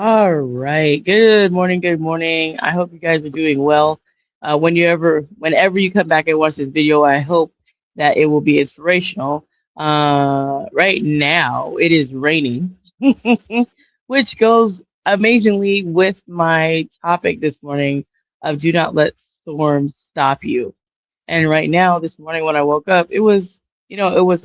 All right. Good morning. Good morning. I hope you guys are doing well. Whenever you come back and watch this video, I hope that it will be inspirational. Right now, it is raining, which goes amazingly with my topic this morning of do not let storms stop you. And right now, this morning when I woke up, it was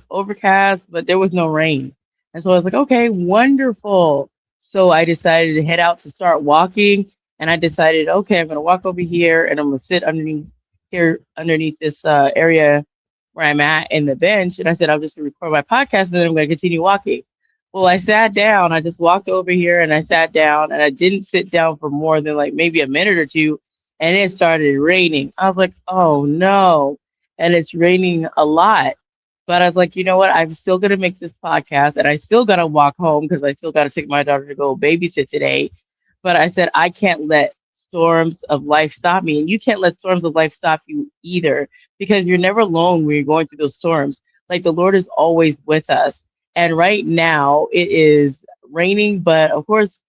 overcast, but there was no rain. And so I was like, okay, wonderful. So I decided to head out to start walking. And I decided, okay, I'm going to walk over here and I'm going to sit underneath this area where I'm at in the bench. And I said, I'll just record my podcast and then I'm going to continue walking. Well, I sat down. I just walked over here and I sat down and I didn't sit down for more than like maybe a minute or two and it started raining. I was like, oh no. And it's raining a lot. But I was like, you know what? I'm still going to make this podcast and I still got to walk home because I still got to take my daughter to go babysit today. But I said, I can't let storms of life stop me. And you can't let storms of life stop you either because you're never alone when you're going through those storms. Like the Lord is always with us. And right now it is raining, but of course,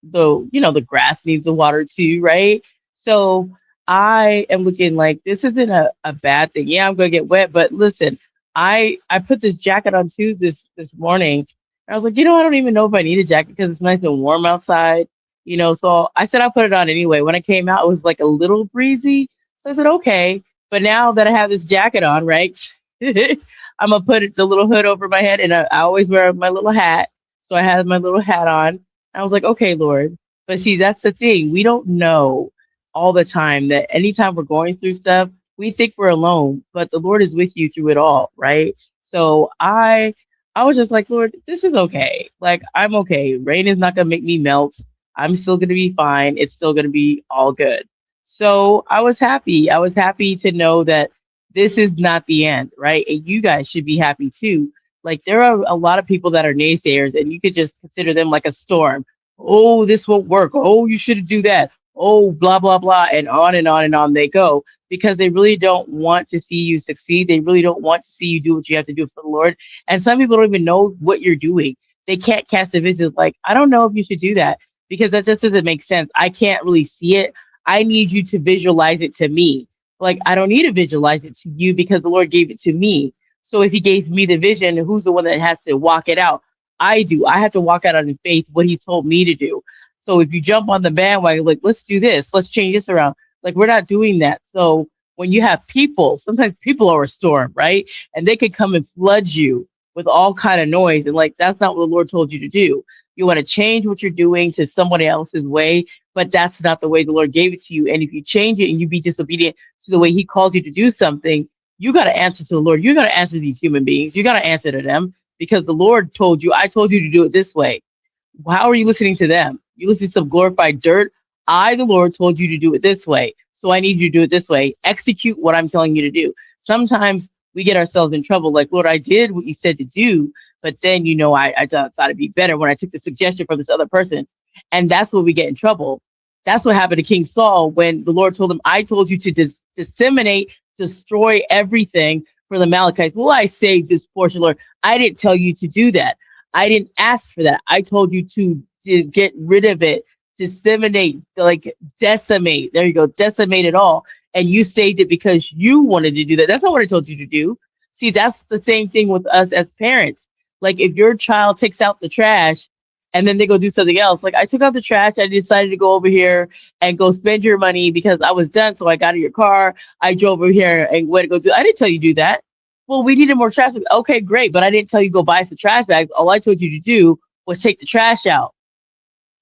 the grass needs the water too, right? So I am looking like this isn't a bad thing. Yeah, I'm gonna get wet, but listen, I put this jacket on too this morning. I was like, I don't even know if I need a jacket because it's nice and warm outside. So I said I'll put it on anyway. When I came out, it was like a little breezy. So I said, okay. But now that I have this jacket on, right? I'm gonna put the little hood over my head and I always wear my little hat. So I had my little hat on. I was like, okay, Lord. But see, that's the thing. We don't know all the time that anytime we're going through stuff, we think we're alone, but the Lord is with you through it all, right? So I was just like, Lord, this is okay. Like I'm okay. Rain is not gonna make me melt. I'm still gonna be fine. It's still gonna be all good. So I was happy. I was happy to know that this is not the end, right? And you guys should be happy too. Like there are a lot of people that are naysayers, and you could just consider them like a storm. Oh, this won't work. Oh, you shouldn't do that. Oh, blah, blah, blah. And on and on and on they go because they really don't want to see you succeed. They really don't want to see you do what you have to do for the Lord. And some people don't even know what you're doing. They can't cast a vision like, I don't know if you should do that because that just doesn't make sense. I can't really see it. I need you to visualize it to me. Like, I don't need to visualize it to you because the Lord gave it to me. So if he gave me the vision, who's the one that has to walk it out? I do. I have to walk out on faith what he's told me to do. So if you jump on the bandwagon, like, let's do this, let's change this around. Like, we're not doing that. So when you have people, sometimes people are a storm, right? And they could come and flood you with all kind of noise. And like, that's not what the Lord told you to do. You want to change what you're doing to somebody else's way, but that's not the way the Lord gave it to you. And if you change it and you be disobedient to the way he called you to do something, you got to answer to the Lord. You got to answer these human beings. You got to answer to them because the Lord told you, I told you to do it this way. How are you listening to them? You listen to some glorified dirt. I, the Lord, told you to do it this way. So I need you to do it this way. Execute what I'm telling you to do. Sometimes we get ourselves in trouble. Like, Lord, I did what you said to do. But then, I thought it'd be better when I took the suggestion from this other person. And that's where we get in trouble. That's what happened to King Saul when the Lord told him, I told you to disseminate, destroy everything for the Amalekites. Well, I saved this portion, Lord. I didn't tell you to do that. I didn't ask for that. I told you to get rid of it, disseminate, like decimate. There you go, decimate it all. And you saved it because you wanted to do that. That's not what I told you to do. See, that's the same thing with us as parents. Like if your child takes out the trash and then they go do something else, like I took out the trash, I decided to go over here and go spend your money because I was done. So I got in your car, I drove over here and went to go do. I didn't tell you to do that. Well, we needed more trash bags. Okay, great. But I didn't tell you go buy some trash bags. All I told you to do was take the trash out.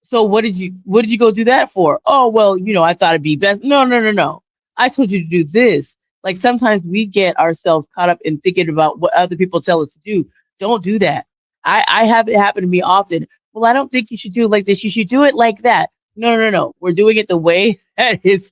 So what did you go do that for? Oh, well, I thought it'd be best. No, no, no, no. I told you to do this. Like sometimes we get ourselves caught up in thinking about what other people tell us to do. Don't do that. I have it happen to me often. Well, I don't think you should do it like this. You should do it like that. No, no, no, no. We're doing it the way that is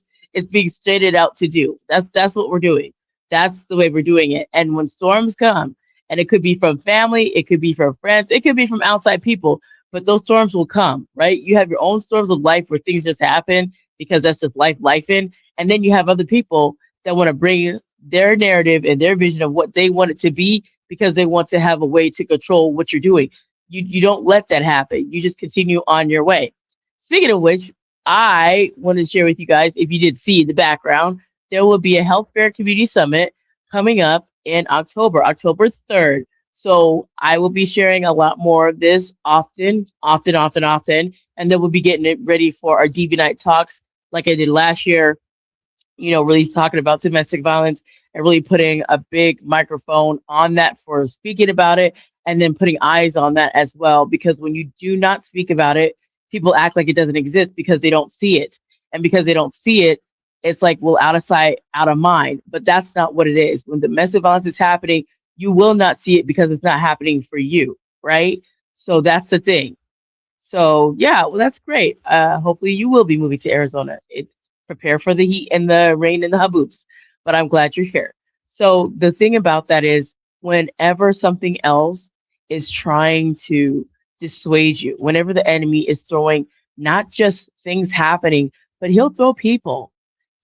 being stated out to do. That's what we're doing. That's the way we're doing it. And when storms come, and it could be from family, it could be from friends, it could be from outside people, but those storms will come, right? You have your own storms of life where things just happen because that's just life in. And then you have other people that want to bring their narrative and their vision of what they want it to be because they want to have a way to control what you're doing. You don't let that happen. You just continue on your way. Speaking of which, I want to share with you guys, if you did see the background, there will be a health fair community summit coming up in October, October 3rd. So I will be sharing a lot more of this often, often, often, often. And then we'll be getting it ready for our DV night talks like I did last year, really talking about domestic violence and really putting a big microphone on that for speaking about it and then putting eyes on that as well. Because when you do not speak about it, people act like it doesn't exist because they don't see it. And because they don't see it, it's like, well, out of sight, out of mind. But that's not what it is. When domestic violence is happening, you will not see it because it's not happening for you, right? So that's the thing. So yeah, well, that's great. Hopefully you will be moving to Arizona. Prepare for the heat and the rain and the haboops. But I'm glad you're here. So the thing about that is, whenever something else is trying to dissuade you, whenever the enemy is throwing not just things happening, but he'll throw people.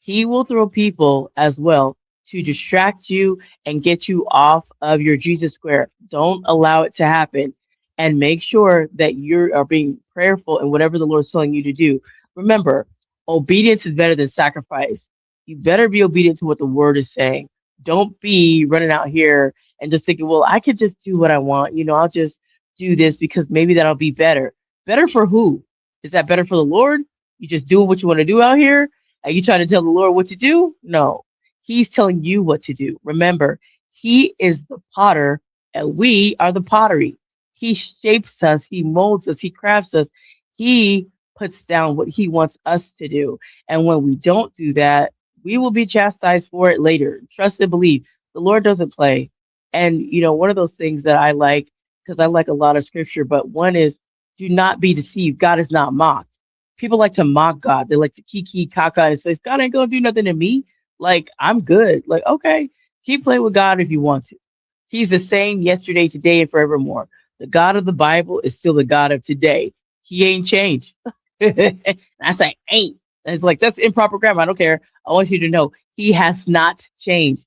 He will throw people as well to distract you and get you off of your Jesus square. Don't allow it to happen, and make sure that you are being prayerful in whatever the Lord's telling you to do. Remember, obedience is better than sacrifice. You better be obedient to what the word is saying. Don't be running out here and just thinking, well, I could just do what I want. I'll just do this because maybe that'll be better. Better for who? Is that better for the Lord? You just doing what you want to do out here? Are you trying to tell the Lord what to do? No. He's telling you what to do. Remember, he is the potter and we are the pottery. He shapes us, he molds us, he crafts us. He puts down what he wants us to do. And when we don't do that, we will be chastised for it later. Trust and believe. The Lord doesn't play. And, one of those things that I like, because I like a lot of scripture, but one is, do not be deceived. God is not mocked. People like to mock God. They like to kiki kaka in his face. God ain't going to do nothing to me. Like, I'm good. Like, okay, keep playing with God if you want to. He's the same yesterday, today, and forevermore. The God of the Bible is still the God of today. He ain't changed. I say ain't. And it's like, that's improper grammar. I don't care. I want you to know he has not changed.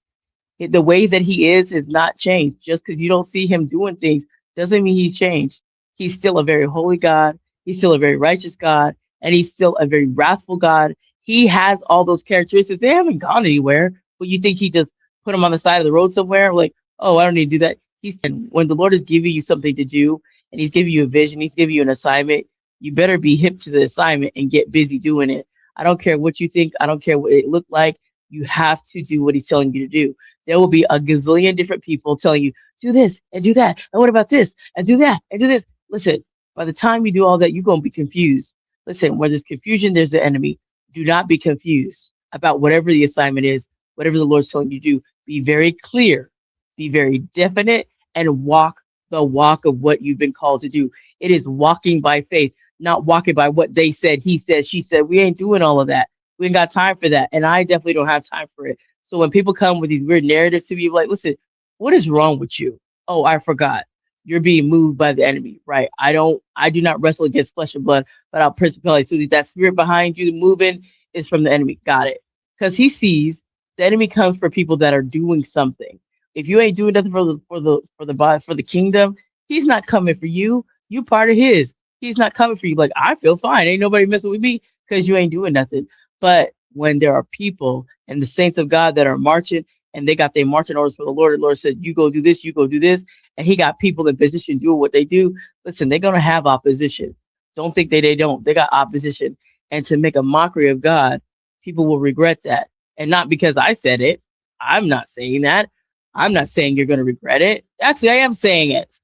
The way that he is not changed. Just because you don't see him doing things doesn't mean he's changed. He's still a very holy God. He's still a very righteous God. And he's still a very wrathful God. He has all those characteristics. They haven't gone anywhere. But you think he just put them on the side of the road somewhere? Like, oh, I don't need to do that. He's when the Lord is giving you something to do and he's giving you a vision, he's giving you an assignment, you better be hip to the assignment and get busy doing it. I don't care what you think. I don't care what it looked like. You have to do what he's telling you to do. There will be a gazillion different people telling you, do this and do that. And what about this? And do that and do this. Listen, by the time you do all that, you're going to be confused. Listen, where there's confusion, there's the enemy. Do not be confused about whatever the assignment is, whatever the Lord's telling you to do. Be very clear, be very definite, and walk the walk of what you've been called to do. It is walking by faith, not walking by what they said, he said, she said. We ain't doing all of that. We ain't got time for that. And I definitely don't have time for it. So when people come with these weird narratives to me, like, listen, what is wrong with you? Oh, I forgot. You're being moved by the enemy, right? I do not wrestle against flesh and blood, but I'll principalities. So that spirit behind you moving is from the enemy. Got it. Because he sees the enemy comes for people that are doing something. If you ain't doing nothing for the kingdom, he's not coming for you. You part of his. He's not coming for you. Like, I feel fine. Ain't nobody messing with me because you ain't doing nothing. But when there are people and the saints of God that are marching and they got their marching orders for the Lord said, you go do this, you go do this. And he got people in position doing what they do. Listen, they're going to have opposition. Don't think they don't. They got opposition. And to make a mockery of God, people will regret that. And not because I said it. I'm not saying that. I'm not saying you're going to regret it. Actually, I am saying it.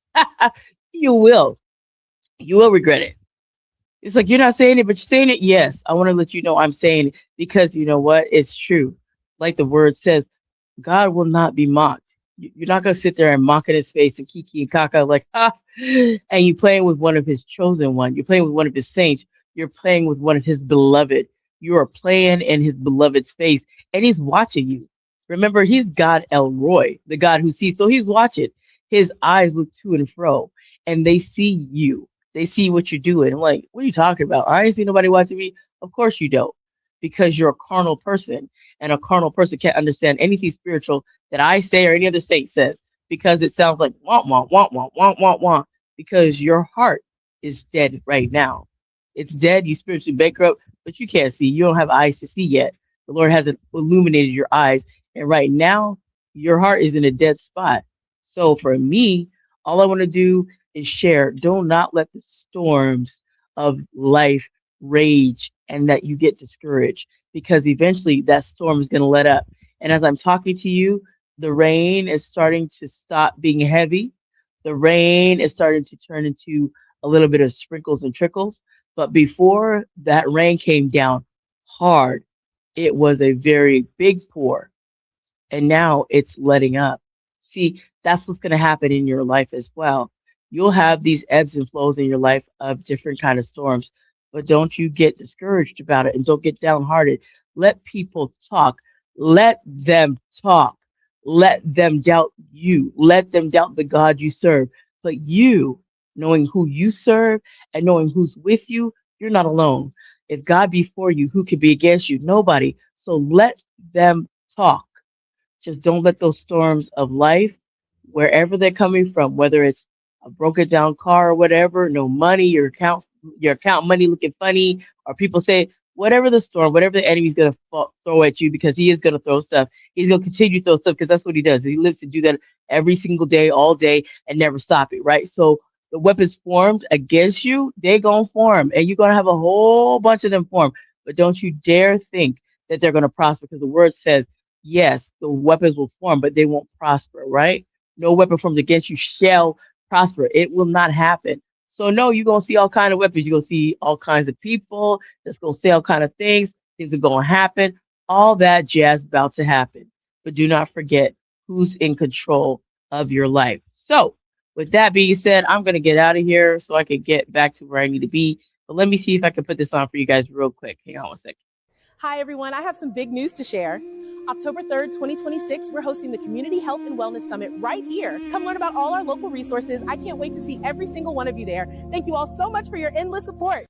You will. You will regret it. It's like you're not saying it, but you're saying it. Yes, I want to let you know I'm saying it because you know what? It's true. Like the word says, God will not be mocked. You're not going to sit there and mock in his face and kiki and kaka like, and you playing with one of his chosen one. You're playing with one of his saints. You're playing with one of his beloved. You are playing in his beloved's face and he's watching you. Remember, he's God Elroy, the God who sees. So he's watching. His eyes look to and fro and they see you. They see what you're doing. I'm like, what are you talking about? I ain't see nobody watching me. Of course you don't, because you're a carnal person, and a carnal person can't understand anything spiritual that I say or any other saint says, because it sounds like want, because your heart is dead right now. It's dead. You spiritually bankrupt, but you can't see. You don't have eyes to see yet. The Lord hasn't illuminated your eyes. And right now, your heart is in a dead spot. So for me, all I want to do is share. Do not let the storms of life rage and that you get discouraged, because eventually that storm is going to let up. And as I'm talking to you, the rain is starting to stop being heavy. The rain is starting to turn into a little bit of sprinkles and trickles. But before that rain came down hard, it was a very big pour, and now it's letting up. See, that's what's going to happen in your life as well. You'll have these ebbs and flows in your life of different kind of storms, but don't you get discouraged about it and don't get downhearted. Let people talk. Let them talk. Let them doubt you. Let them doubt the God you serve. But you, knowing who you serve and knowing who's with you, you're not alone. If God be for you, who can be against you? Nobody. So let them talk. Just don't let those storms of life, wherever they're coming from, whether it's a broken down car or whatever, no money, your account money looking funny, or people say whatever the storm, whatever the enemy's gonna throw at you, because he is gonna throw stuff. He's gonna continue to throw stuff because that's what he does. He lives to do that every single day, all day, and never stop it, right? So the weapons formed against you, they gonna form, and you're gonna have a whole bunch of them form. But don't you dare think that they're gonna prosper, because the word says, yes, the weapons will form, but they won't prosper, right? No weapon formed against you shall prosper. It will not happen. So no, you're gonna see all kind of weapons. You're gonna see all kinds of people that's gonna say all kind of things. Things are gonna happen. All that jazz about to happen. But do not forget who's in control of your life. So with that being said, I'm gonna get out of here so I can get back to where I need to be. But let me see if I can put this on for you guys real quick. Hang on one second. Hi, everyone. I have some big news to share. October 3rd, 2026, we're hosting the Community Health and Wellness Summit right here. Come learn about all our local resources. I can't wait to see every single one of you there. Thank you all so much for your endless support.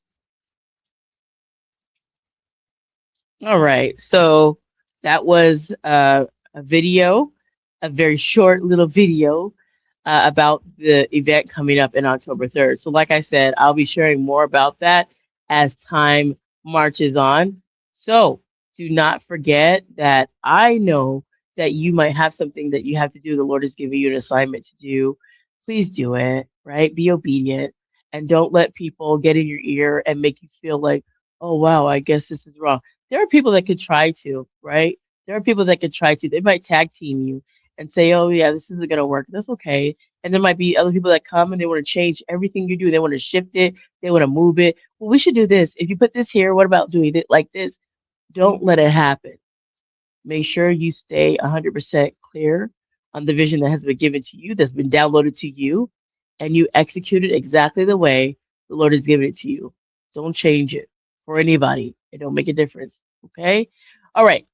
All right. So that was a video, a very short little video about the event coming up in October 3rd. So, like I said, I'll be sharing more about that as time marches on. So, do not forget that I know that you might have something that you have to do. The Lord is giving you an assignment to do. Please do it, right? Be obedient and don't let people get in your ear and make you feel like, oh, wow, I guess this is wrong. There are people that could try to, right? There are people that could try to. They might tag team you and say, oh, yeah, this isn't going to work. That's okay. And there might be other people that come and they want to change everything you do. They want to shift it. They want to move it. Well, we should do this. If you put this here, what about doing it like this? Don't let it happen. Make sure you stay 100% clear on the vision that has been given to you, that's been downloaded to you, and you execute it exactly the way the Lord has given it to you. Don't change it for anybody. It don't make a difference. Okay? All right.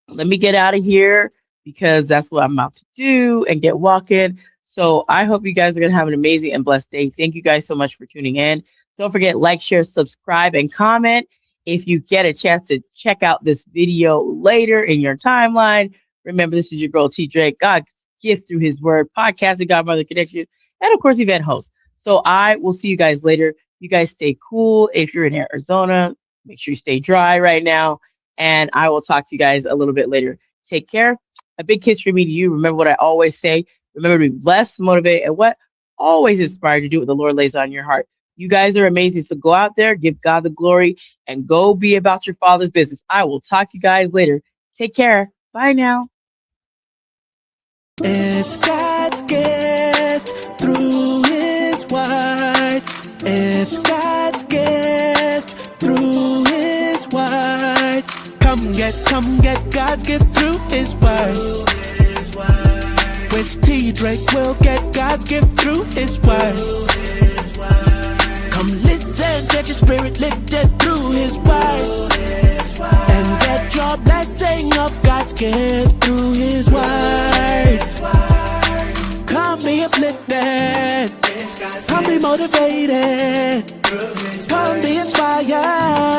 Let me get out of here because that's what I'm about to do and get walking. So I hope you guys are going to have an amazing and blessed day. Thank you guys so much for tuning in. Don't forget, like, share, subscribe, and comment. If you get a chance to check out this video later in your timeline, remember, this is your girl, T. Drake, God's gift through his word, podcasting, Godmother Connection, and of course, event host. So I will see you guys later. You guys stay cool. If you're in Arizona, make sure you stay dry right now. And I will talk to you guys a little bit later. Take care. A big kiss from me to you. Remember what I always say. Remember to be blessed, motivated, and what? Always inspired to do what the Lord lays on your heart. You guys are amazing. So go out there, give God the glory, and go be about your Father's business. I will talk to you guys later. Take care. Bye now. It's God's gift through his word. It's God's gift through his word. Come get God's gift through his word. With T. Drake, we'll get God's gift through his word. Come listen, get your spirit lifted through his word. And get your blessing of God's gift through his word. Come be uplifted. Come be motivated. Come be inspired.